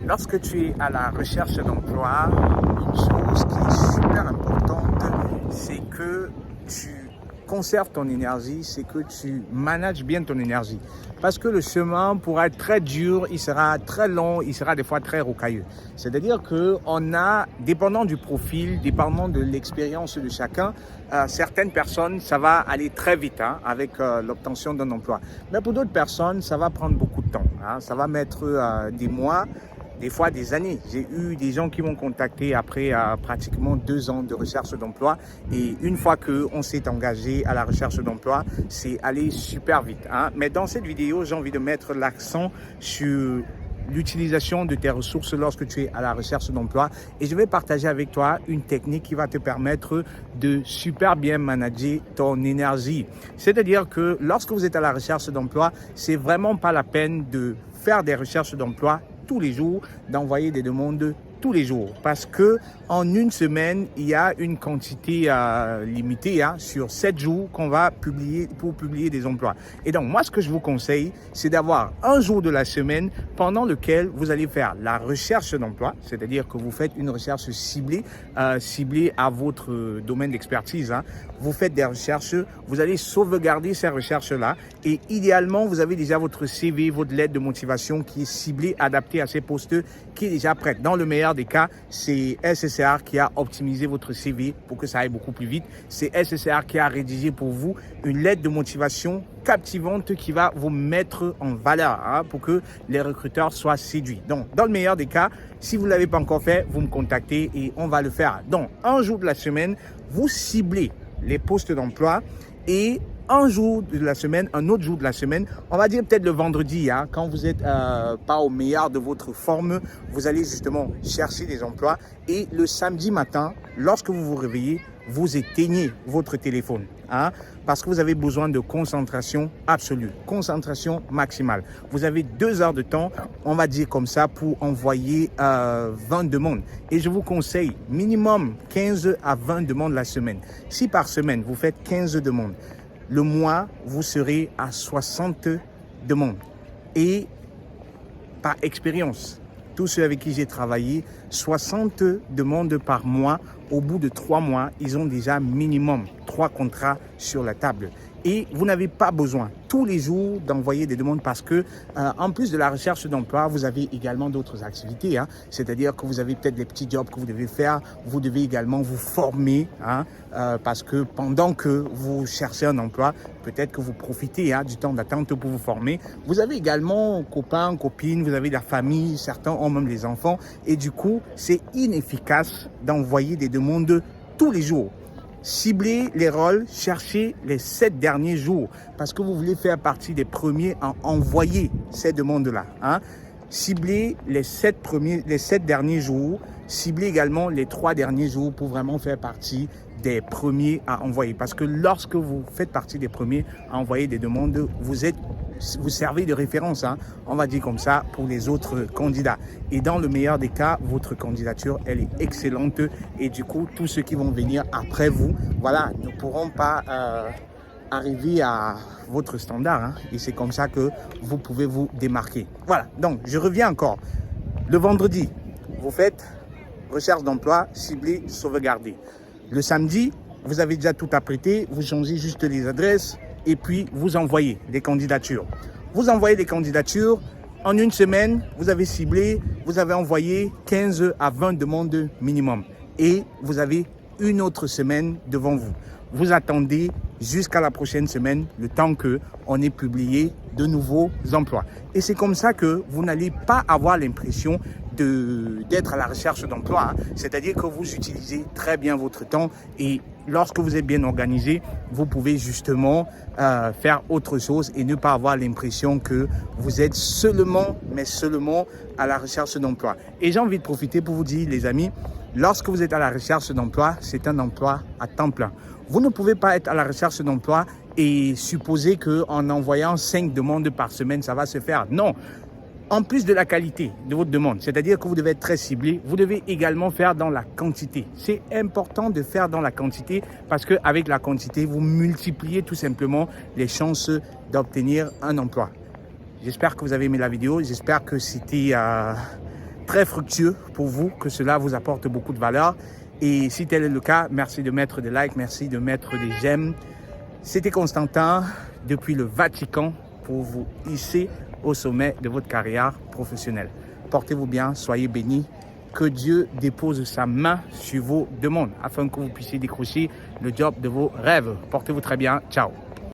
Lorsque tu es à la recherche d'emploi, une chose qui est super importante, c'est que tu conserves ton énergie, c'est que tu manages bien ton énergie. Parce que le chemin pourra être très dur, il sera très long, il sera des fois très rocailleux. C'est-à-dire qu'on a, dépendant du profil, dépendant de l'expérience de chacun, certaines personnes, ça va aller très vite avec l'obtention d'un emploi. Mais pour d'autres personnes, ça va prendre beaucoup de temps. Ça va mettre des mois, des fois des années. J'ai eu des gens qui m'ont contacté après pratiquement 2 ans de recherche d'emploi, et une fois qu'on s'est engagé à la recherche d'emploi, c'est allé super vite. Mais dans cette vidéo, j'ai envie de mettre l'accent sur l'utilisation de tes ressources lorsque tu es à la recherche d'emploi, et je vais partager avec toi une technique qui va te permettre de super bien manager ton énergie. C'est-à-dire que lorsque vous êtes à la recherche d'emploi, c'est vraiment pas la peine de faire des recherches d'emploi tous les jours, d'envoyer des demandes tous les jours, parce que en une semaine, il y a une quantité limitée sur 7 jours qu'on va publier pour publier des emplois. Et donc, moi, ce que je vous conseille, c'est d'avoir un jour de la semaine pendant lequel vous allez faire la recherche d'emploi, c'est-à-dire que vous faites une recherche ciblée, ciblée à votre domaine d'expertise. Vous faites des recherches, vous allez sauvegarder ces recherches-là, et idéalement, vous avez déjà votre CV, votre lettre de motivation qui est ciblée, adaptée à ces postes, qui est déjà prête. Dans le meilleur des cas, c'est SSR qui a optimisé votre CV pour que ça aille beaucoup plus vite. C'est SSR qui a rédigé pour vous une lettre de motivation captivante qui va vous mettre en valeur pour que les recruteurs soient séduits. Donc, dans le meilleur des cas, si vous ne l'avez pas encore fait, vous me contactez et on va le faire. Donc, un jour de la semaine, vous ciblez les postes d'emploi, et un jour de la semaine, un autre jour de la semaine, on va dire peut-être le vendredi, quand vous n'êtes pas au meilleur de votre forme, vous allez justement chercher des emplois, et le samedi matin, lorsque vous vous réveillez, vous éteignez votre téléphone, parce que vous avez besoin de concentration absolue, concentration maximale. Vous avez 2 heures de temps, on va dire comme ça, pour envoyer 20 demandes. Et je vous conseille minimum 15 à 20 demandes la semaine. Si par semaine, vous faites 15 demandes, le mois, vous serez à 60 demandes. Et par expérience, tous ceux avec qui j'ai travaillé, 60 demandes par mois, au bout de 3 mois, ils ont déjà minimum 3 contrats sur la table. Et vous n'avez pas besoin tous les jours d'envoyer des demandes, parce que en plus de la recherche d'emploi, vous avez également d'autres activités. C'est-à-dire que vous avez peut-être des petits jobs que vous devez faire. Vous devez également vous former, parce que pendant que vous cherchez un emploi, peut-être que vous profitez du temps d'attente pour vous former. Vous avez également copains, copines, vous avez de la famille, certains ont même des enfants. Et du coup, c'est inefficace d'envoyer des demandes tous les jours. Ciblez les rôles, cherchez les 7 derniers jours, parce que vous voulez faire partie des premiers à envoyer ces demandes-là. Ciblez les 7 derniers jours, ciblez également les 3 derniers jours pour vraiment faire partie des premiers à envoyer. Parce que lorsque vous faites partie des premiers à envoyer des demandes, vous servez de référence, on va dire comme ça, pour les autres candidats. Et dans le meilleur des cas, votre candidature, elle est excellente. Et du coup, tous ceux qui vont venir après vous, ne pourront pas arriver à votre standard. Et c'est comme ça que vous pouvez vous démarquer. Voilà, donc je reviens encore. Le vendredi, vous faites recherche d'emploi, ciblée, sauvegardée. Le samedi, vous avez déjà tout apprêté, vous changez juste les adresses, et puis vous envoyez des candidatures. Vous envoyez des candidatures, en une semaine, vous avez ciblé, vous avez envoyé 15 à 20 demandes minimum. Et vous avez une autre semaine devant vous. Vous attendez jusqu'à la prochaine semaine, le temps qu'on ait publié de nouveaux emplois. Et c'est comme ça que vous n'allez pas avoir l'impression d'être à la recherche d'emploi. C'est-à-dire que vous utilisez très bien votre temps, et lorsque vous êtes bien organisé, vous pouvez justement faire autre chose et ne pas avoir l'impression que vous êtes seulement à la recherche d'emploi. Et j'ai envie de profiter pour vous dire, les amis, lorsque vous êtes à la recherche d'emploi, c'est un emploi à temps plein. Vous ne pouvez pas être à la recherche d'emploi et supposer qu'en envoyant 5 demandes par semaine, ça va se faire. Non. En plus de la qualité de votre demande, c'est-à-dire que vous devez être très ciblé, vous devez également faire dans la quantité. C'est important de faire dans la quantité, parce qu'avec la quantité, vous multipliez tout simplement les chances d'obtenir un emploi. J'espère que vous avez aimé la vidéo, j'espère que c'était très fructueux pour vous, que cela vous apporte beaucoup de valeur. Et si tel est le cas, merci de mettre des likes, merci de mettre des j'aime. C'était Constantin depuis le Vatican pour vous hisser au sommet de votre carrière professionnelle. Portez-vous bien, soyez bénis. Que Dieu dépose sa main sur vos demandes afin que vous puissiez décrocher le job de vos rêves. Portez-vous très bien. Ciao.